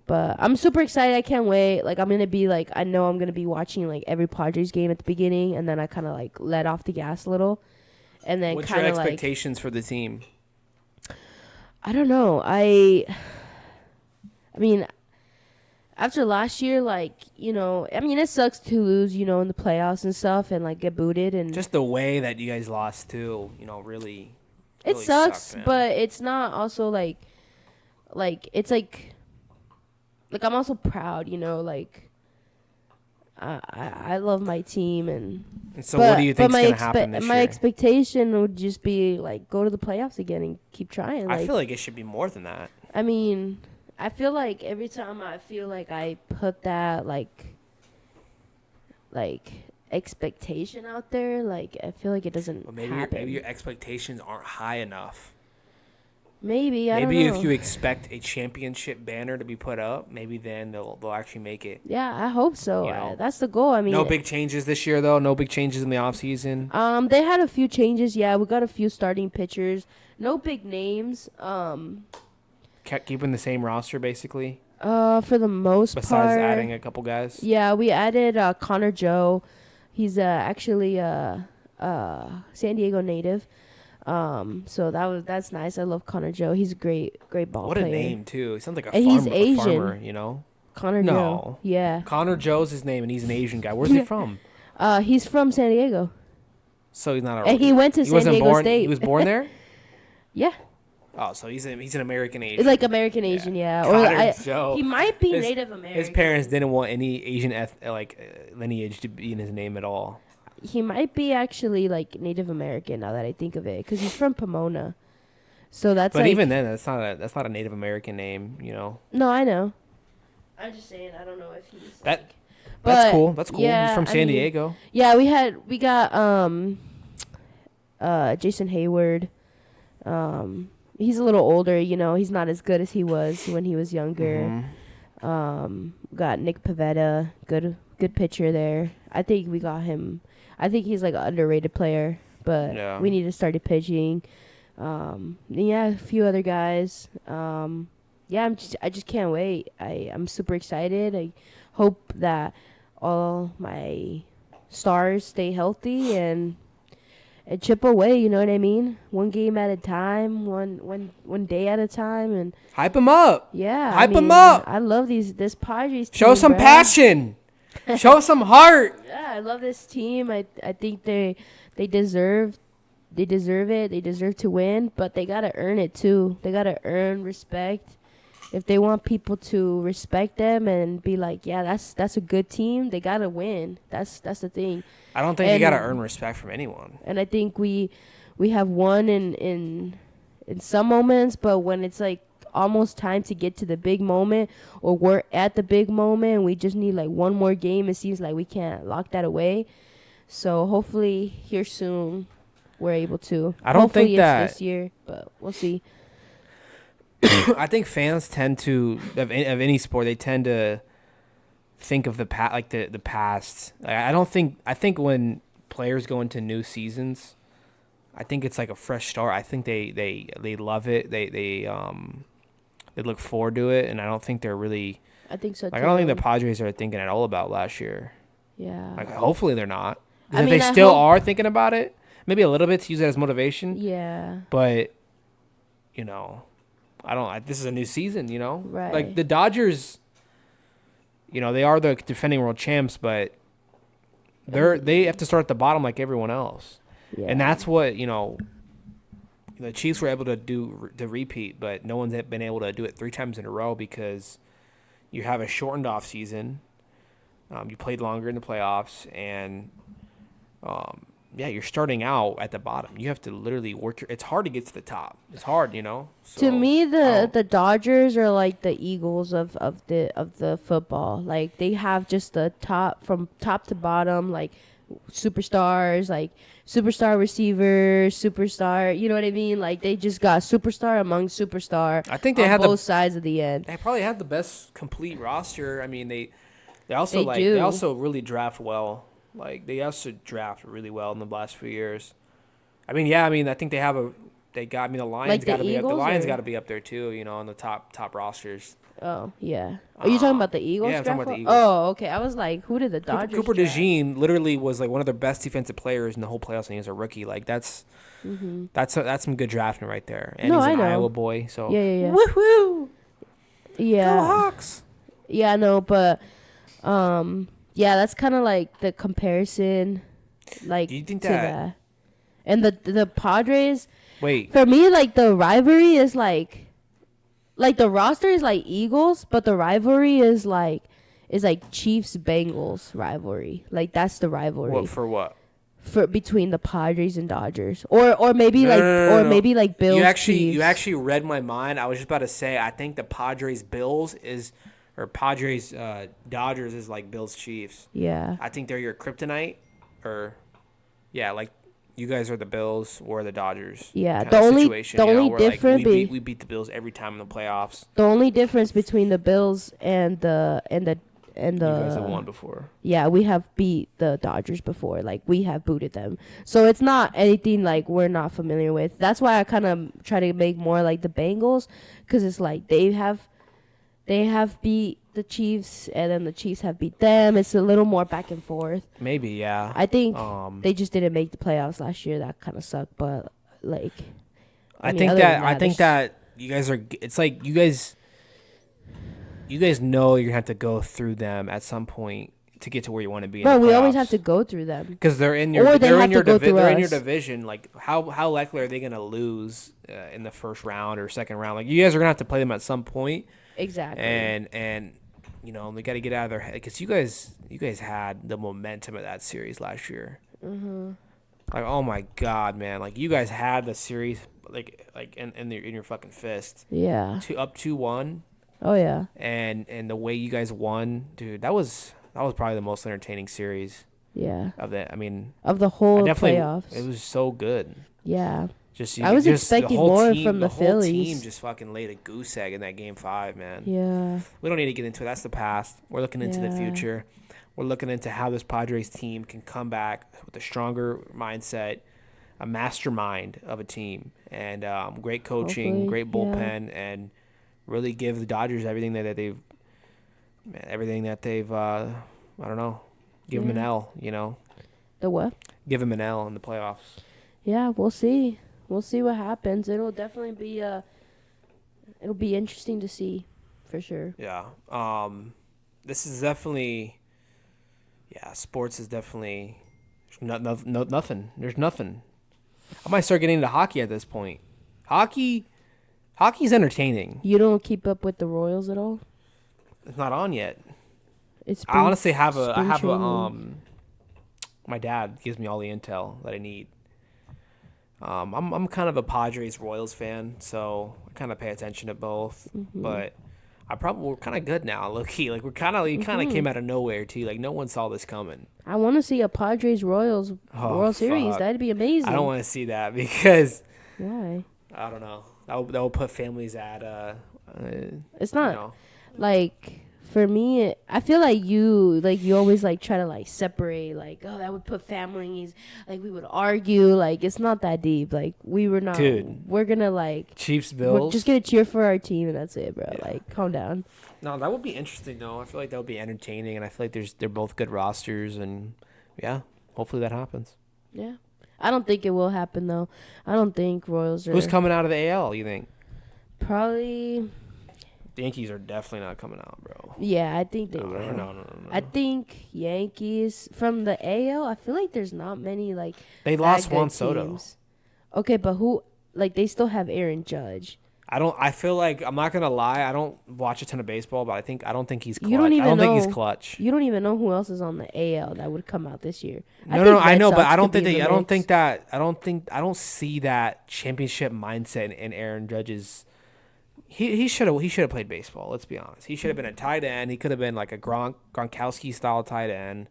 But I'm super excited. I can't wait. Like I'm gonna be like I know I'm gonna be watching like every Padres game at the beginning, and then I kind of like let off the gas a little, and then What's your kind of like expectations for the team? I don't know. I mean, after last year, like I mean, it sucks to lose, in the playoffs and stuff, and like get booted, and Just the way that you guys lost too, really, it really sucked, sucks. man. But it's not also like it's like I'm also proud, like I love my team and. And so, what do you But think's gonna happen this my year? expectation would just be like go to the playoffs again and keep trying. I Like feel like it should be more than that. I mean, I feel like every time I feel like I put that like expectation out there, like I feel like it doesn't But happen. maybe your expectations aren't high enough. Maybe I don't Maybe if know. you expect a championship banner to be put up, maybe then they'll actually make it. Yeah, I hope so. You know, That's the goal. I no mean, big changes this year though. No big changes in the off season. they had a few changes. Yeah, we got a few starting pitchers. No big names. Kept keeping the same roster basically. For the most Besides part, adding a couple guys. yeah, we added Connor Joe. He's actually a San Diego native. So that's nice. I love Connor Joe. He's a great ball What player. a name too. He sounds like And he's a Asian. farmer. You know. Connor No. Joe. Yeah. Connor Joe's his name, and he's an Asian guy. Where's he from? He's from San Diego. So he's not a. And he went to he San wasn't Diego born. State. He was born there. Yeah. Oh, so he's an American Asian. It's like American Asian, yeah. Connor Joe. He might be His- Native American. His parents didn't want any Asian lineage to be in his name at all. He might be actually like Native American now that I think of it, because he's from Pomona. So that's But like, even then, that's not a Native American name. You know. no, I know. I'm just saying I don't know if he's That- like, That's but, cool. That's cool. Yeah, He's from I San mean, Diego. Yeah, we got Jason Hayward. He's a little older, he's not as good as he was when he was younger. Got Nick Pivetta, good pitcher there. I think we got him. I think he's like an underrated player, but Yeah. we need to start pitching. Yeah, a few other guys. Yeah, I just can't wait. I'm super excited. I hope that all my stars stay healthy and chip away. You know what I mean? One game at a time, one day at a time, and Hype him up. yeah, Hype 'em up. I love this Padres team. Show some bruh. passion. Show some heart. Yeah, I love this team. I think they deserve it. They deserve to win, but they gotta earn it too. They gotta earn respect. If they want people to respect them and be like, yeah, that's a good team, they gotta win. That's the thing. I don't think you And- gotta earn respect from anyone. And I think we have won in some moments, but when it's like almost time to get to the big moment, or we're at the big moment and we just need like one more game, it seems like we can't lock that away. So hopefully here soon we're able to. I don't Hopefully think it's that- this year, but we'll see. I think fans tend to of any sport, they tend to think of the past. I think when players go into new seasons, I think it's like a fresh start. I think they love it. They look forward to it, and I don't think they're really I think so too. I don't think the Padres are thinking at all about last year. Yeah. Like hopefully they're not. 'Cause I if mean, they I still hope- are thinking about it, maybe a little bit to use it as motivation. Yeah. But I don't. This is a new season, Right. Like the Dodgers, they are the defending world champs, but they have to start at the bottom like everyone else, Yeah. and that's what the Chiefs were able to do to repeat, but no one's been able to do it 3 times in a row because you have a shortened off season. You played longer in the playoffs, and you're starting out at the bottom. You have to literally work. It's hard to get to the top. It's hard, So, to me, I the Dodgers are like the Eagles of the football. Like they have just the top from top to bottom, like superstars, like superstar receivers, superstar. You know what I mean? Like they just got superstar among superstar. I think they on had both sides of the end. They probably have the best complete roster. I mean, they also They do. they also really draft well. Like they also draft really well in the last few years. I think they have they got. I mean, the Lions Like the got to be up. The Eagles, Lions or- got to be up there too. You know, on the top rosters. Oh yeah. Are you talking about the Eagles? Yeah, I'm talking draft about the for- Eagles. Oh, okay. I was like, who did the Dodgers Cooper draft? DeJean literally was like one of their best defensive players in the whole playoffs, and he was a rookie. Like that's some good drafting right there. And No, he's I an know. Iowa boy, so Yeah, yeah, yeah. woohoo! Yeah. Go Hawks! Yeah, no, but yeah, that's kind of like the comparison, like Do you think to that- and the Padres. Wait, For me, like the rivalry is like the roster is like Eagles, but the rivalry is like Chiefs Bengals rivalry. Like that's the rivalry what for what? for between the Padres and Dodgers, or maybe No. maybe like Bills. You Chiefs. actually read my mind. I was just about to say I think the Padres Dodgers is like Bills Chiefs. Yeah. I think they're your kryptonite, like you guys are the Bills or the Dodgers. Yeah, kind the of only- situation, the you know, only where, difference like, we beat the Bills every time in the playoffs. The only difference between the Bills and the You guys have won before. yeah, we have beat the Dodgers before. Like we have booted them, so it's not anything like we're not familiar with. That's why I kind of try to make more like the Bengals, because it's like they have beat the Chiefs, and then the Chiefs have beat them. It's a little more back and forth. Maybe, yeah. I think they just didn't make the playoffs last year. That kind of sucked, but like I mean, think other than that there's- you guys are. It's like you guys know you're gonna have to go through them at some point to get to where you want to be. Bro, in the we always playoffs. have to go through them. Because they're in your Or they have to go through they're in your us. division. Like how likely are they gonna lose in the first round or second round? Like you guys are gonna have to play them at some point. Exactly. And you know they got to get out of their head because you guys had the momentum of that series last year. Mm-hmm. Like oh my god, man! Like you guys had the series like in your fucking fist. Yeah. Up 2-1. Oh yeah. And the way you guys won, dude, that was probably the most entertaining series Yeah. of that. I mean, Of the whole playoffs. playoffs. It was so good. Yeah. Just I was just the expecting whole more team, from the whole Phillies. team just fucking laid a goose egg in that game 5, man. Yeah. We don't need to get into it. That's the past. We're looking into the Yeah. future. We're looking into how this Padres team can come back with a stronger mindset, a mastermind of a team, and great coaching, Hopefully, great yeah. bullpen, and really give the Dodgers everything that they've I don't know, give them an Yeah. L, you know, The what? give them an L in the playoffs. Yeah, we'll see. We'll see what happens. It'll definitely be it'll be interesting to see, for sure. Yeah. This is definitely. Yeah, sports is definitely. Nothing. There's nothing. I might start getting into hockey at this point. Hockey's entertaining. You don't keep up with the Royals at all? It's not on yet. It's I honestly have spring training. my dad gives me all the intel that I need. I'm kind of a Padres Royals fan, so I kind of pay attention to both. Mm-hmm. But we're kind of good now, low key. Like we kind of came out of nowhere too. Like no one saw this coming. I want to see a Padres Royals World Series. fuck. That'd be amazing. I don't want to see that because Why? I don't know. That will put families at It's not you know. like for me. I feel like you always like try to like separate. Like that would put families. Like we would argue. Like it's not that deep. Like we were not. Dude. We're gonna like. Chiefs We're Bills. just gonna cheer for our team and that's it, bro. Yeah. Like calm down. No, that would be interesting though. I feel like that would be entertaining, and I feel like they're both good rosters, and yeah, hopefully that happens. Yeah. I don't think it will happen though. I don't think Royals are. Who's coming out of the AL? You think? Probably. The Yankees are definitely not coming out, bro. Yeah, I think they No, will. no. I think Yankees from the AL. I feel like there's not many like. They that lost good Juan Soto. teams. Okay, but who? Like they still have Aaron Judge. I feel like I'm not gonna lie. I don't watch a ton of baseball, but I don't think he's clutch. You don't even I don't think know- he's clutch. You don't even know who else is on the AL that would come out this year. No, I Red know, but Sox I don't could be think in I the don't mix. think that I don't see that championship mindset in Aaron Judge's. He should have played baseball. Let's be honest. He should have been a tight end. He could have been like a Gronkowski style tight end.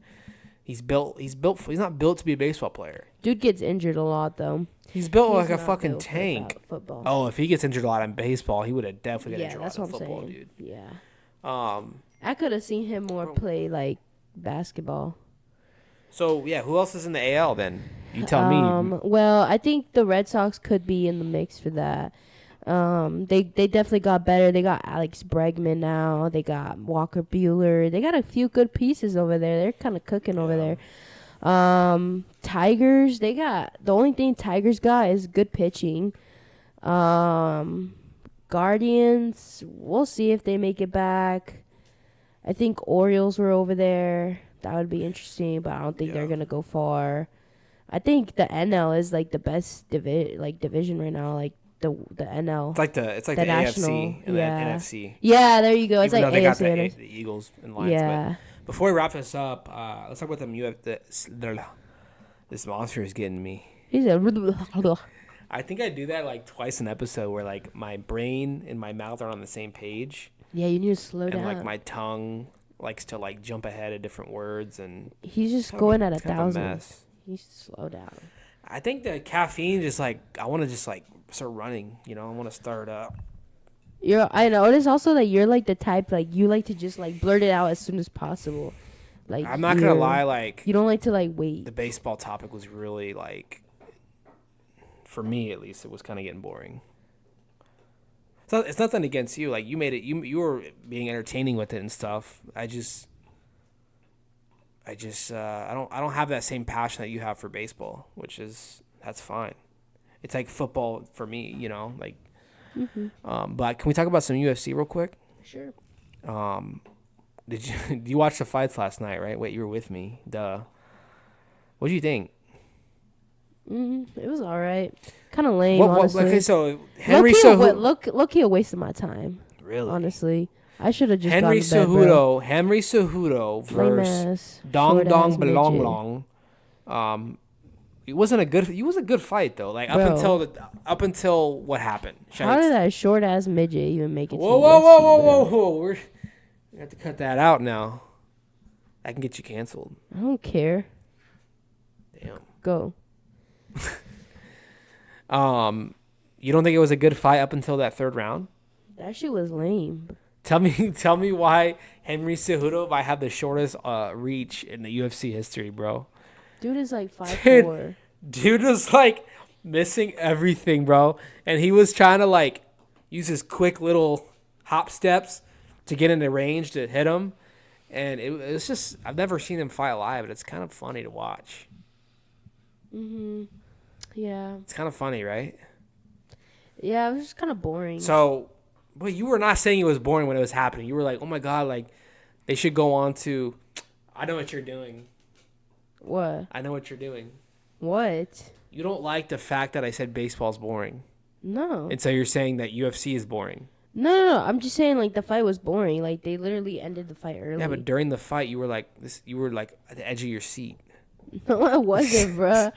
He's not built to be a baseball player. Dude gets injured a lot though. He's built He's like a not fucking built for tank. Football. Oh, if he gets injured a lot in baseball, he would have definitely got yeah, injured a that's lot what in I'm football, saying. dude. Yeah, I could have seen him more play like basketball. So yeah, who else is in the AL then? You tell me. Well, I think the Red Sox could be in the mix for that. They definitely got better. They got Alex Bregman now. They got Walker Buehler. They got a few good pieces over there. They're kind of cooking over Yeah. there. Tigers. They got the only thing Tigers got is good pitching. Guardians. We'll see if they make it back. I think Orioles were over there. That would be interesting, but I don't think they're Yeah. gonna go far. I think the NL is like the best division right now. Like the NL, It's like the national. AFC and Yeah. the NFC. Yeah, there you go. It's Even like though they got AFC. the Eagles and Lions, but Yeah. before we wrap this up, let's talk about them. You have this monster is getting me. He's a. I think I do that like twice an episode, where like my brain and my mouth are on the same page, Yeah, you need to slow and down. like my tongue likes to like jump ahead of different words, and He's just kind of going at it's kind of a 1,000. mess. You need to slow down. I think the caffeine just like I want to just like start running. I want to start up. I noticed also that you're like the type like you like to just like blurt it out as soon as possible. Like I'm not gonna lie, like you don't like to like wait. the baseball topic was really like, for me at least, it was kind of getting boring. It's nothing against you. Like you made it. You were being entertaining with it and stuff. I don't have that same passion that you have for baseball, that's fine. It's like football for me, like. But can we talk about some UFC real quick? Sure. Did you watch the fights last night? Right? Wait, you were with me. Duh. What do you think? It was all right. Kind of lame, honestly. Okay, so Henry Cejudo. Look-key a waste of my time. Really? Honestly, I should have just Henry gone to bed, bro. Cejudo versus Lame-ass, Dong short-ass Dong Belong midget. Long. It was a good fight though. Like Bro. up until what happened. How did that short ass midget even make it to Whoa, the whoa, UFC, whoa, whoa, bro? whoa! We have to cut that out now. That can get you canceled. I don't care. Damn. Go. You don't think it was a good fight up until that third round? That shit was lame. Tell me why Henry Cejudo might have the shortest reach in the UFC history, bro. Dude is like 5'4". Dude was like missing everything, bro. And he was trying to like use his quick little hop steps to get into range to hit him. And it was just, I've never seen him fight live, but it's kind of funny to watch. Yeah. It's kind of funny, right? Yeah, it was just kind of boring. So, but you were not saying it was boring when it was happening. You were like, oh my God, like they should go on to, I know what you're doing. What? I know what you're doing. What? You don't like the fact that I said baseball's boring. No. And so you're saying that UFC is boring. No. I'm just saying, like, the fight was boring. Like, they literally ended the fight early. Yeah, but during the fight, you were like at the edge of your seat. No, I wasn't, bruh.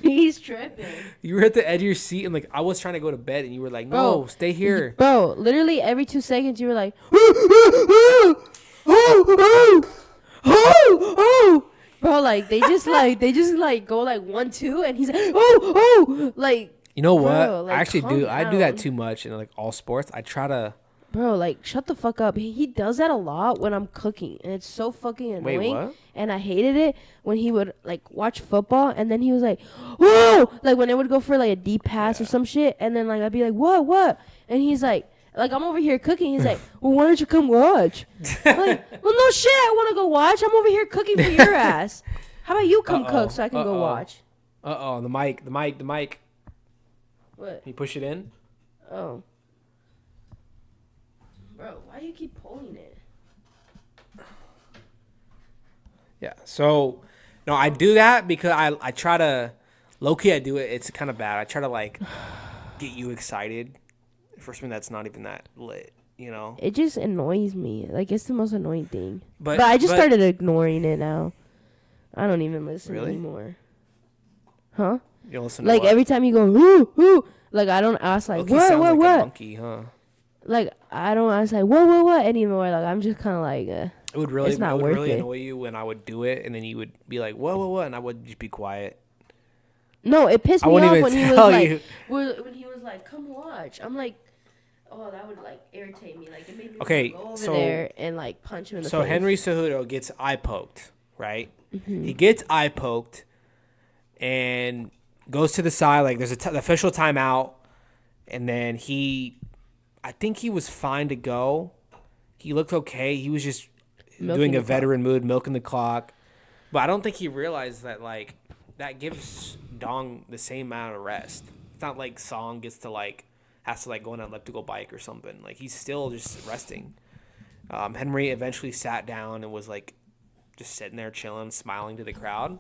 He's tripping. You were at the edge of your seat, and like I was trying to go to bed, and you were like, "No, Bro, stay here." Bro, literally every 2 seconds, you were like, bro, like they just go like 1-2, and he's like, like. You know what? Bro, like, I actually calm do. I do that down. too much in like all sports. I try to. Bro, like, shut the fuck up. He does that a lot when I'm cooking, and it's so fucking annoying. Wait, what? And I hated it when he would, like, watch football, and then he was like, whoa! Like, when it would go for, like, a deep pass or some shit, and then, like, I'd be like, what? And he's like, I'm over here cooking. He's like, well, why don't you come watch? I'm like, well, no shit, I want to go watch. I'm over here cooking for your ass. How about you come cook so I can go watch? The mic. What? Can you push it in? Oh. Bro, why do you keep pulling it? Yeah. So, no, I do that because I try to, low key I do it. It's kind of bad. I try to like get you excited for something that's not even that lit. It just annoys me. Like, it's the most annoying thing. But I just started ignoring it now. I don't even listen Really? anymore. Huh? You don't listen. Like, to what? every time you go, ooh, like, I don't ask, like, Low-key sounds like a what? monkey, huh? Like, I don't ask, like, what anymore. Like, I'm just kind of like, It would really, it's not it would worth really it. annoy you when I would do it, and then you would be like, what, and I would just be quiet. No, it pissed I me wouldn't off even when he was tell like, you. when he was like, come watch. I'm like, oh, that would, like, irritate me. Like, it made me Okay, wanna go over so- there and, like, punch him in the So face. Henry Cejudo gets eye poked, right? He gets eye poked and goes to the side. Like there's the official timeout. And then I think he was fine to go. He looked okay. He was just doing a veteran move, milking the clock. But I don't think he realized that, like, that gives Dong the same amount of rest. It's not like Song has to, like, go on an elliptical bike or something. Like, he's still just resting. Henry eventually sat down and was, like, just sitting there chilling, smiling to the crowd.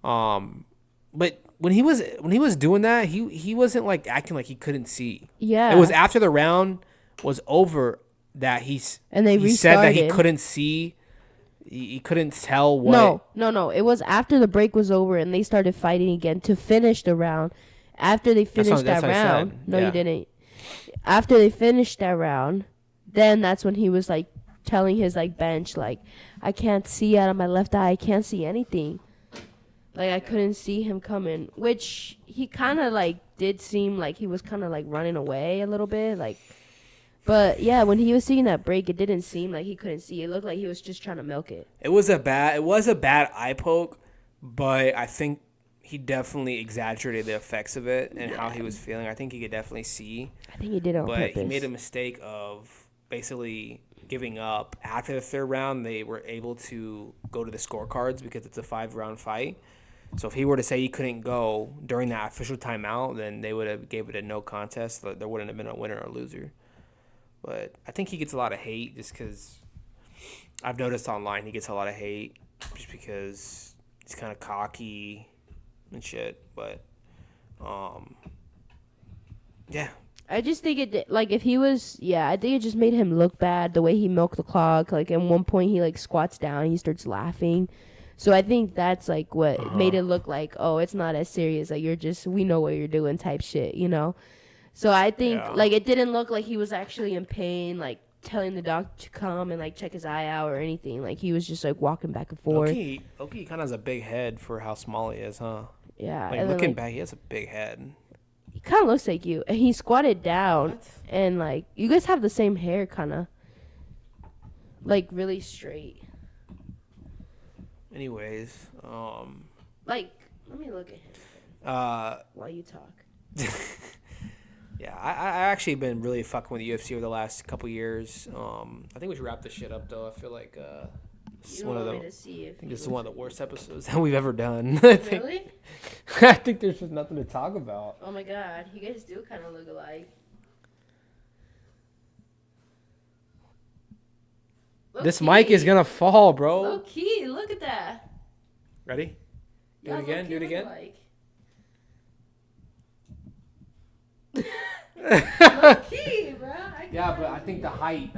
But when he was doing that, he wasn't, like, acting like he couldn't see. Yeah. It was after the round was over that he said that he couldn't see. He couldn't tell what. No. It was after the break was over and they started fighting again to finish the round. After they finished that round. No, you didn't. After they finished that round, then that's when he was, like, telling his, like, bench, like, I can't see out of my left eye. I can't see anything. Like, I couldn't see him coming, which he kind of, like, did seem like he was kind of, like, running away a little bit, like. But, yeah, when he was seeing that break, it didn't seem like he couldn't see. It looked like he was just trying to milk it. It was a bad eye poke, but I think he definitely exaggerated the effects of it and how he was feeling. I think he could definitely see. I think he did it on purpose. But he made a mistake of basically giving up. After the third round, they were able to go to the scorecards because it's a 5-round fight. So if he were to say he couldn't go during that official timeout, then they would have gave it a no contest. There wouldn't have been a winner or loser. But I think he gets a lot of hate just because I've noticed online he gets a lot of hate just because he's kind of cocky and shit. But, yeah. I just think it, like, if he was, I think it just made him look bad the way he milked the clock. Like, at one point he, like, squats down, he starts laughing. So I think that's, like, what made it look like, oh, it's not as serious. Like, we know what you're doing type shit, you know? So I think, like, it didn't look like he was actually in pain, like, telling the doctor to come and, like, check his eye out or anything. Like, he was just, like, walking back and forth. Loki kind of has a big head for how small he is, huh? Yeah. Like, looking back, he has a big head. He kind of looks like you. And he squatted down. And, like, you guys have the same hair, kind of. Like, really straight. Anyways, like, let me look at him while you talk. Yeah, I actually been really fucking with the UFC over the last couple years. I think we should wrap this shit up though. I feel like this is one of the worst episodes that we've ever done. Really? I think there's just nothing to talk about. Oh my god, you guys do kind of look alike. This mic is gonna fall, bro. Low key, look at that. Ready? Do it again. Do it again. Low key, bro. Yeah, but I think the height.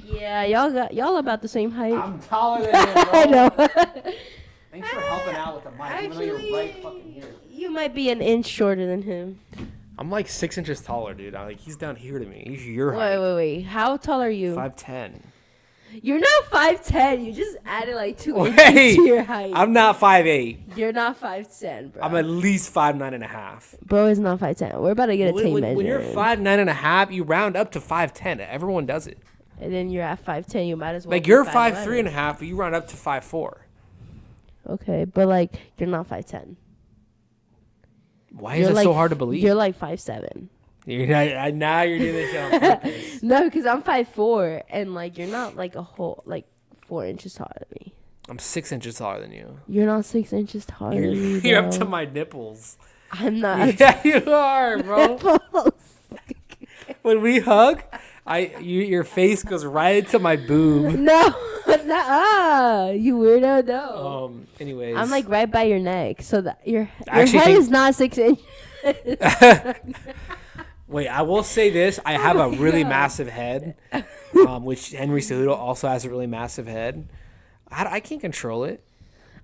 Yeah, y'all about the same height. I'm taller than you, bro. I know. Thanks for helping out with the mic, even though you're right fucking here. You might be an inch shorter than him. I'm like 6 inches taller, dude. He's down here to me. He's your height. Wait. How tall are you? 5'10". You're not 5'10". You just added like 2 inches to your height. I'm not 5'8". You're not 5'10", bro. I'm at least 5'9.5". Bro is not 5'10". We're about to get a tape measure. When you're 5'9.5", you round up to 5'10". Everyone does it. And then you're at 5'10". You might as well. Like you're 5'3.5", but you round up to 5'4". Okay, but like you're not 5'10". Why is it so hard to believe? You're like 5'7". You're not, now you're doing this shit on purpose. No, because I'm 5'4", and like you're not like a whole like 4 inches taller than me. I'm 6 inches taller than you. You're not 6 inches taller than me. You're up to my nipples. I'm not. Yeah, you are, bro. Nipples. When we hug, your face goes right into my boob. No, you weirdo. No. Anyways, I'm like right by your neck, so that your head is not 6 inches. Wait, I will say this. I have a really massive head, which Henry Cejudo also has a really massive head. I can't control it.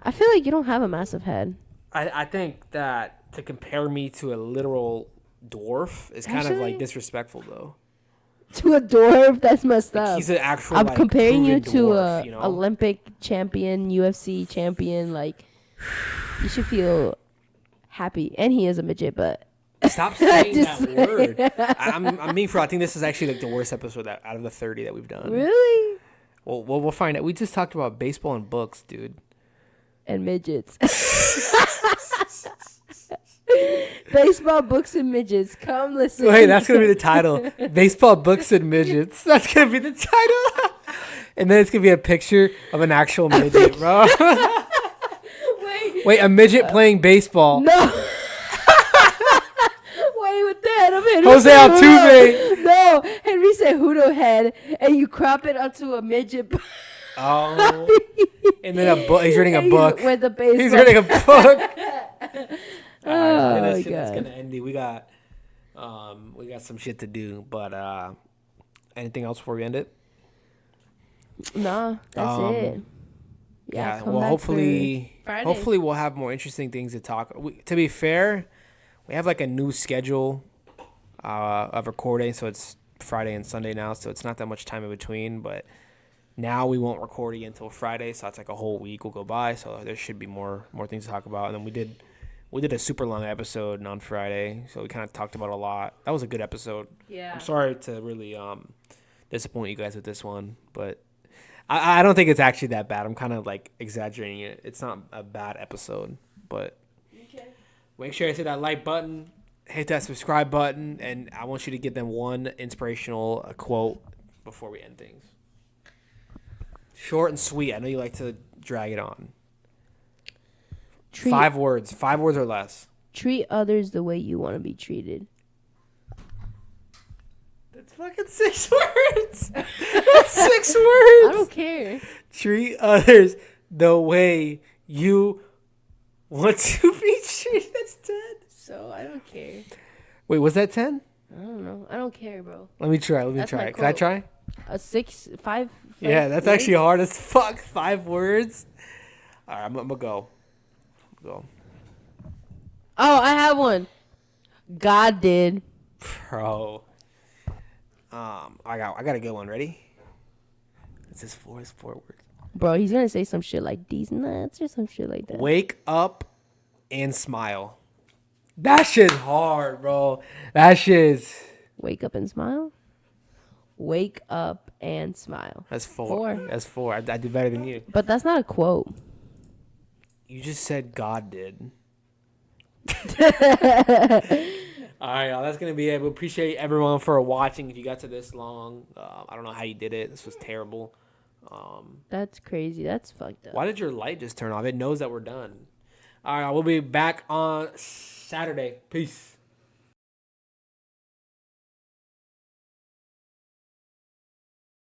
I feel like you don't have a massive head. I think that to compare me to a literal dwarf is kind of like disrespectful, though. To a dwarf? That's messed up. He's an actual. I'm comparing you to dwarf, a Olympic champion, UFC champion. Like, you should feel happy. And he is a midget, but. Stop saying that word. I'm being for. I think this is actually like the worst episode out of the 30 that we've done. Really? Well, we'll find out. We just talked about baseball and books, dude. and midgets. Baseball, books, and midgets. Come listen. Wait, that's gonna be the title. Baseball, books, and midgets. That's gonna be the title. And then it's gonna be a picture of an actual midget, bro. Wait, a midget playing baseball. No. Wait, with the head of Henry. Jose Altuve. No, Henry Cejudo head, and you crop it onto a midget. Oh. And then a book. He's reading a book. With a baseball. He's reading a book. Oh Alright, my that's God. gonna end it. We got some shit to do, but anything else before we end it? Nah, that's it. Yeah, come well, back hopefully for Friday. we'll have more interesting things to talk. To be fair, we have like a new schedule of recording, so it's Friday and Sunday now, so it's not that much time in between. But now we won't record again until Friday, so that's like a whole week will go by. So there should be more things to talk about. And then we did a super long episode on Friday, so we kind of talked about a lot. That was a good episode. Yeah. I'm sorry to really disappoint you guys with this one, but I don't think it's actually that bad. I'm kind of like exaggerating it. It's not a bad episode, but make sure you hit that like button, hit that subscribe button, and I want you to give them one inspirational quote before we end things. Short and sweet. I know you like to drag it on. 5 words. 5 words or less. Treat others the way you want to be treated. That's fucking 6 words. That's 6 words. I don't care. Treat others the way you want to be treated. That's 10. So I don't care. Wait, was that 10? I don't know. I don't care, bro. Let me try. That's my Can I quote. try? A 5. Yeah, that's actually hard as fuck. 5 words. All right, I'm gonna go. Oh, I have one. God did. Bro. I got a good one. Ready? It's 4 words. Bro, he's gonna say some shit like these nuts or some shit like that. Wake up and smile. That shit's hard, bro. That shit's. Wake up and smile. Wake up and smile. That's 4. That's 4. I did better than you. But that's not a quote. You just said God did. All right, y'all. That's gonna be it. We appreciate everyone for watching. If you got to this long, I don't know how you did it. This was terrible. That's crazy. That's fucked up. Why did your light just turn off? It knows that we're done. All right, we'll be back on Saturday. Peace.